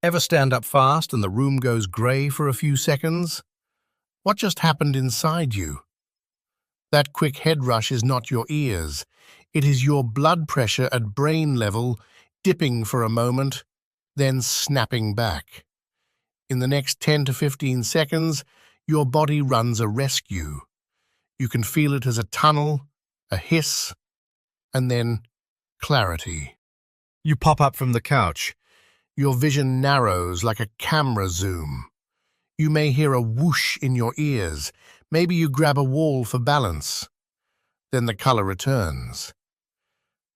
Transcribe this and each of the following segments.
Ever stand up fast and the room goes grey for a few seconds? What just happened inside you? That quick head rush is not your ears. It is your blood pressure at brain level dipping for a moment, then snapping back. In the next 10 to 15 seconds, your body runs a rescue. You can feel it as a tunnel, a hiss, and then clarity. You pop up from the couch. Your vision narrows like a camera zoom. You may hear a whoosh in your ears. Maybe you grab a wall for balance. Then the color returns.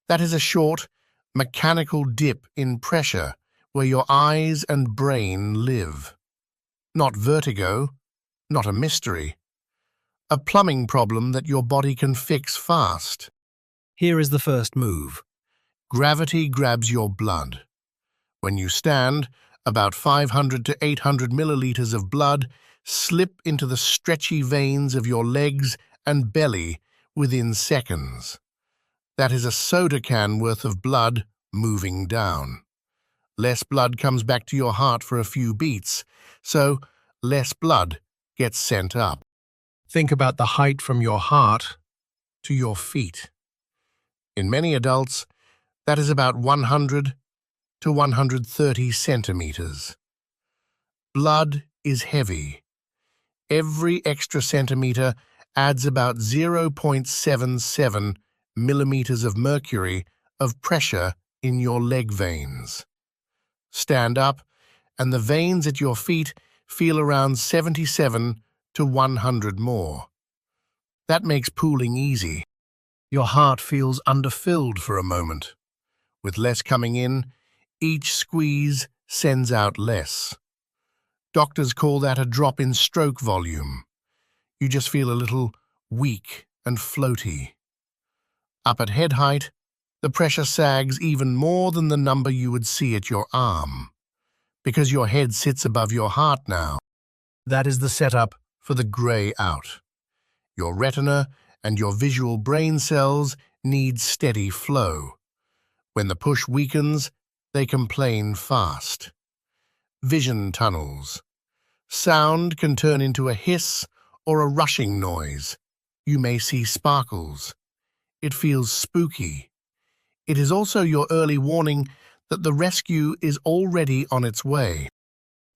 That is a short, mechanical dip in pressure where your eyes and brain live. Not vertigo, not a mystery. A plumbing problem that your body can fix fast. Here is the first move. Gravity grabs your blood. When you stand, about 500 to 800 milliliters of blood slip into the stretchy veins of your legs and belly within seconds. That is a soda can worth of blood moving down. Less blood comes back to your heart for a few beats, so less blood gets sent up. Think about the height from your heart to your feet. In many adults, that is about 100 to 130 centimeters. Blood is heavy. Every extra centimeter adds about 0.77 millimeters of mercury of pressure in your leg veins. Stand up, and the veins at your feet feel around 77 to 100 more. That makes pooling easy. Your heart feels underfilled for a moment. With less coming in, each squeeze sends out less. Doctors call that a drop in stroke volume. You just feel a little weak and floaty. Up at head height, the pressure sags even more than the number you would see at your arm, because your head sits above your heart now. That is the setup for the grey out. Your retina and your visual brain cells need steady flow. When the push weakens, they complain fast. Vision tunnels. Sound can turn into a hiss or a rushing noise. You may see sparkles. It feels spooky. It is also your early warning that the rescue is already on its way.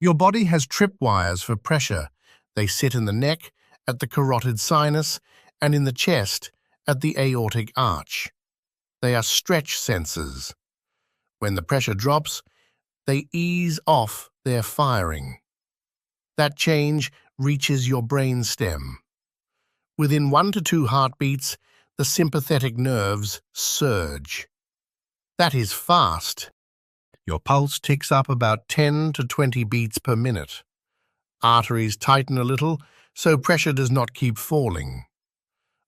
Your body has tripwires for pressure. They sit in the neck, at the carotid sinus, and in the chest, at the aortic arch. They are stretch sensors. When the pressure drops, they ease off their firing. That change reaches your brainstem. Within 1 to 2 heartbeats, the sympathetic nerves surge. That is fast. Your pulse ticks up about 10 to 20 beats per minute. Arteries tighten a little, so pressure does not keep falling.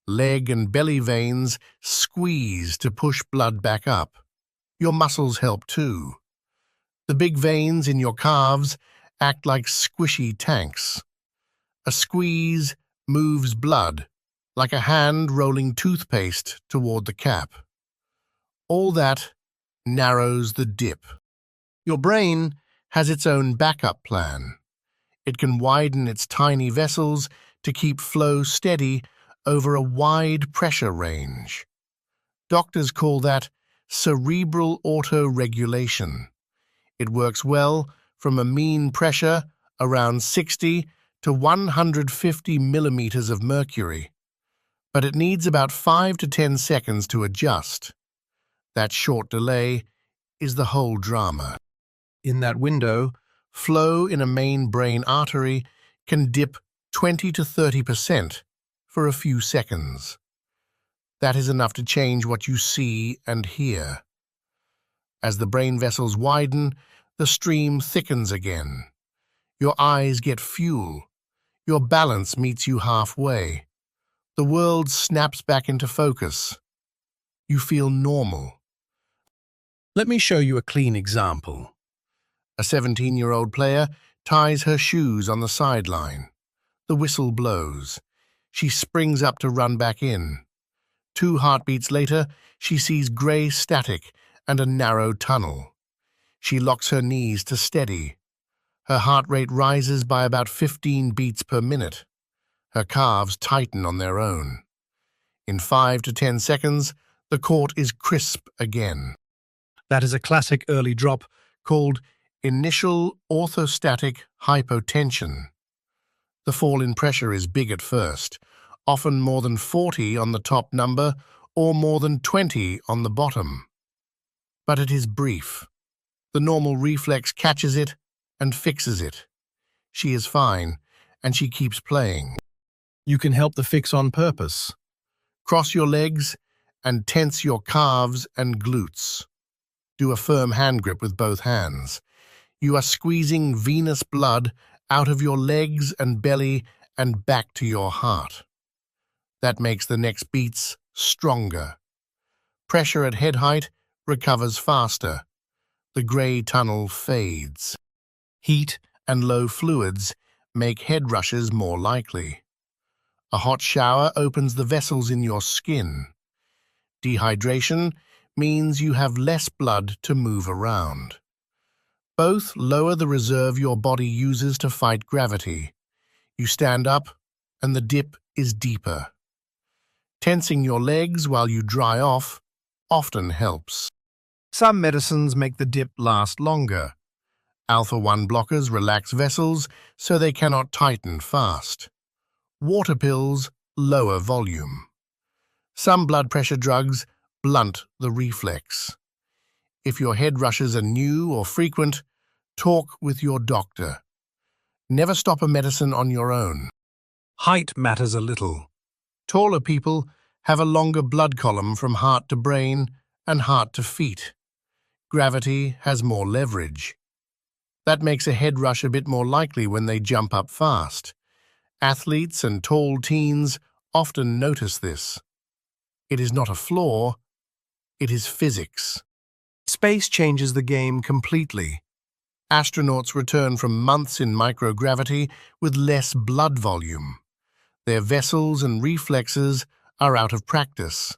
Leg and belly veins squeeze to push blood back up. Your muscles help too. The big veins in your calves act like squishy tanks. A squeeze moves blood, like a hand rolling toothpaste toward the cap. All that narrows the dip. Your brain has its own backup plan. It can widen its tiny vessels to keep flow steady over a wide pressure range. Doctors call that cerebral autoregulation. It works well from a mean pressure around 60 to 150 millimeters of mercury, but it needs about 5 to 10 seconds to adjust. That short delay is the whole drama. In that window, flow in a main brain artery can dip 20 to 30% for a few seconds. That is enough to change what you see and hear. As the brain vessels widen, the stream thickens again. Your eyes get fuel. Your balance meets you halfway. The world snaps back into focus. You feel normal. Let me show you a clean example. A 17-year-old player ties her shoes on the sideline. The whistle blows. She springs up to run back in. 2 heartbeats later, she sees grey static and a narrow tunnel. She locks her knees to steady. Her heart rate rises by about 15 beats per minute. Her calves tighten on their own. In 5 to 10 seconds, the court is crisp again. That is a classic early drop called initial orthostatic hypotension. The fall in pressure is big at first, often more than 40 on the top number or more than 20 on the bottom. But it is brief. The normal reflex catches it and fixes it. She is fine, and she keeps playing. You can help the fix on purpose. Cross your legs and tense your calves and glutes. Do a firm hand grip with both hands. You are squeezing venous blood out of your legs and belly and back to your heart. That makes the next beats stronger. Pressure at head height recovers faster. The grey tunnel fades. Heat and low fluids make head rushes more likely. A hot shower opens the vessels in your skin. Dehydration means you have less blood to move around. Both lower the reserve your body uses to fight gravity. You stand up, and the dip is deeper. Tensing your legs while you dry off often helps. Some medicines make the dip last longer. Alpha-1 blockers relax vessels so they cannot tighten fast. Water pills lower volume. Some blood pressure drugs blunt the reflex. If your head rushes are new or frequent, talk with your doctor. Never stop a medicine on your own. Height matters a little. Taller people have a longer blood column from heart to brain and heart to feet. Gravity has more leverage. That makes a head rush a bit more likely when they jump up fast. Athletes and tall teens often notice this. It is not a flaw, it is physics. Space changes the game completely. Astronauts return from months in microgravity with less blood volume. Their vessels and reflexes are out of practice.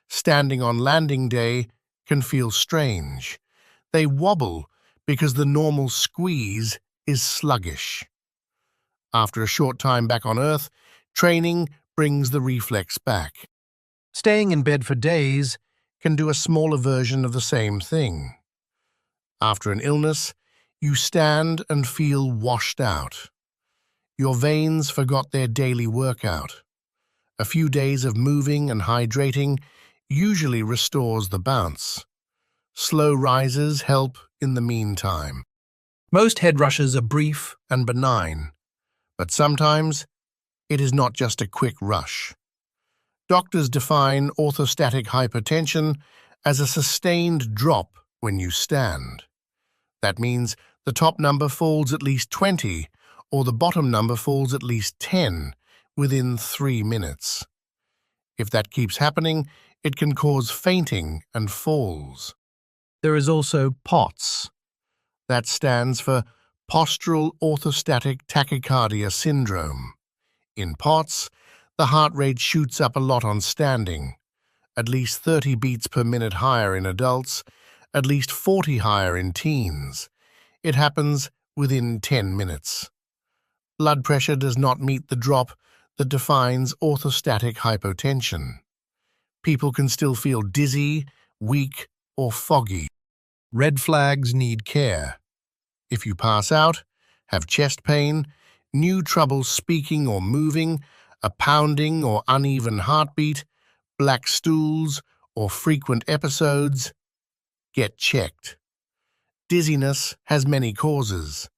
Standing on landing day can feel strange. They wobble because the normal squeeze is sluggish. After a short time back on Earth, training brings the reflex back. Staying in bed for days can do a smaller version of the same thing. After an illness, you stand and feel washed out. Your veins forgot their daily workout. A few days of moving and hydrating usually restores the bounce. Slow rises help in the meantime. Most head rushes are brief and benign, but sometimes it is not just a quick rush. Doctors define orthostatic hypotension as a sustained drop when you stand. That means the top number falls at least 20 or the bottom number falls at least 10 within 3 minutes. If that keeps happening, it can cause fainting and falls. There is also POTS. That stands for postural orthostatic tachycardia syndrome. In POTS, the heart rate shoots up a lot on standing, at least 30 beats per minute higher in adults, at least 40 higher in teens. It happens within 10 minutes. Blood pressure does not meet the drop that defines orthostatic hypotension. People can still feel dizzy, weak, or foggy. Red flags need care. If you pass out, have chest pain, new trouble speaking or moving, a pounding or uneven heartbeat, black stools, or frequent episodes, get checked. Dizziness has many causes.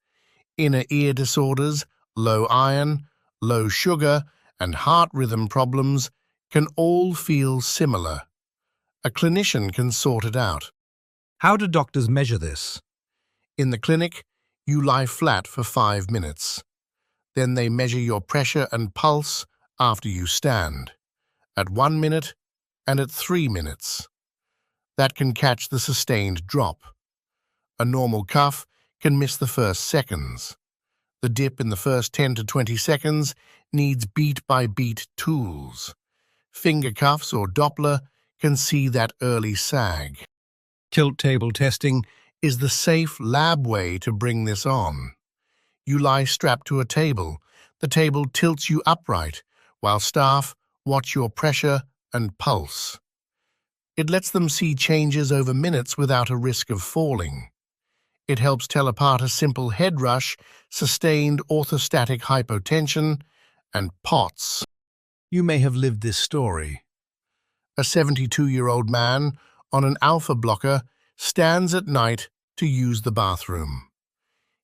Inner ear disorders, low iron, low sugar, and heart rhythm problems can all feel similar. A clinician can sort it out. How do doctors measure this? In the clinic, you lie flat for 5 minutes. Then they measure your pressure and pulse after you stand, at 1 minute and at 3 minutes. That can catch the sustained drop. A normal cuff can miss the first seconds. The dip in the first 10 to 20 seconds needs beat-by-beat tools. Finger cuffs or Doppler can see that early sag. Tilt table testing is the safe lab way to bring this on. You lie strapped to a table. The table tilts you upright, while staff watch your pressure and pulse. It lets them see changes over minutes without a risk of falling. It helps tell apart a simple head rush, sustained orthostatic hypotension, and POTS. You may have lived this story. A 72-year-old man on an alpha blocker stands at night to use the bathroom.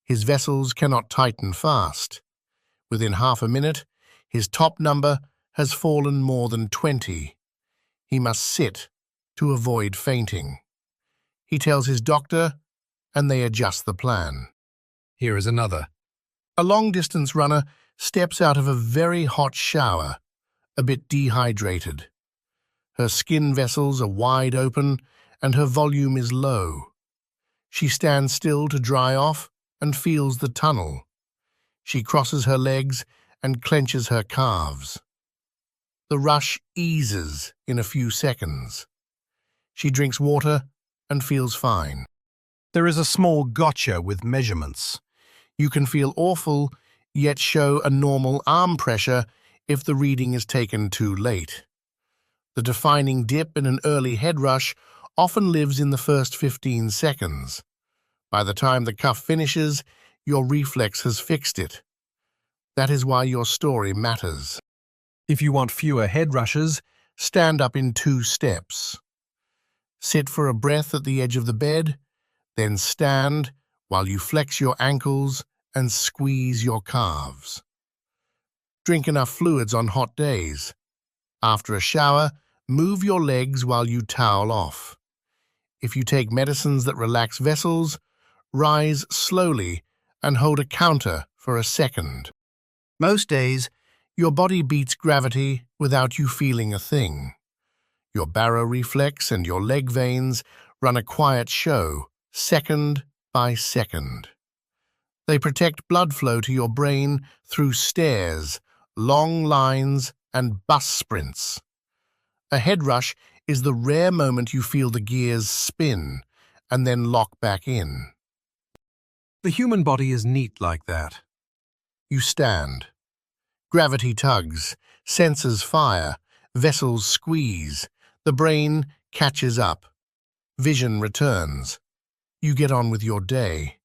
His vessels cannot tighten fast. Within half a minute, his top number has fallen more than 20. He must sit to avoid fainting. He tells his doctor, and they adjust the plan. Here is another. A long-distance runner steps out of a very hot shower, a bit dehydrated. Her skin vessels are wide open, and her volume is low. She stands still to dry off and feels the tunnel. She crosses her legs and clenches her calves. The rush eases in a few seconds. She drinks water and feels fine. There is a small gotcha with measurements. You can feel awful, yet show a normal arm pressure if the reading is taken too late. The defining dip in an early head rush often lives in the first 15 seconds. By the time the cuff finishes, your reflex has fixed it. That is why your story matters. If you want fewer head rushes, stand up in 2 steps. Sit for a breath at the edge of the bed, then stand while you flex your ankles and squeeze your calves. Drink enough fluids on hot days. After a shower, move your legs while you towel off. If you take medicines that relax vessels, rise slowly and hold a counter for a second. Most days, your body beats gravity without you feeling a thing. Your baroreflex and your leg veins run a quiet show, second by second. They protect blood flow to your brain through stairs, long lines, and bus sprints. A head rush is the rare moment you feel the gears spin and then lock back in. The human body is neat like that. You stand. Gravity tugs, sensors fire, vessels squeeze, the brain catches up, vision returns. You get on with your day.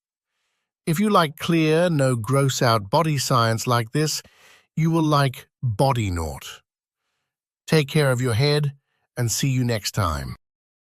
If you like clear, no gross-out body science like this, you will like Body Naught. Take care of your head and see you next time.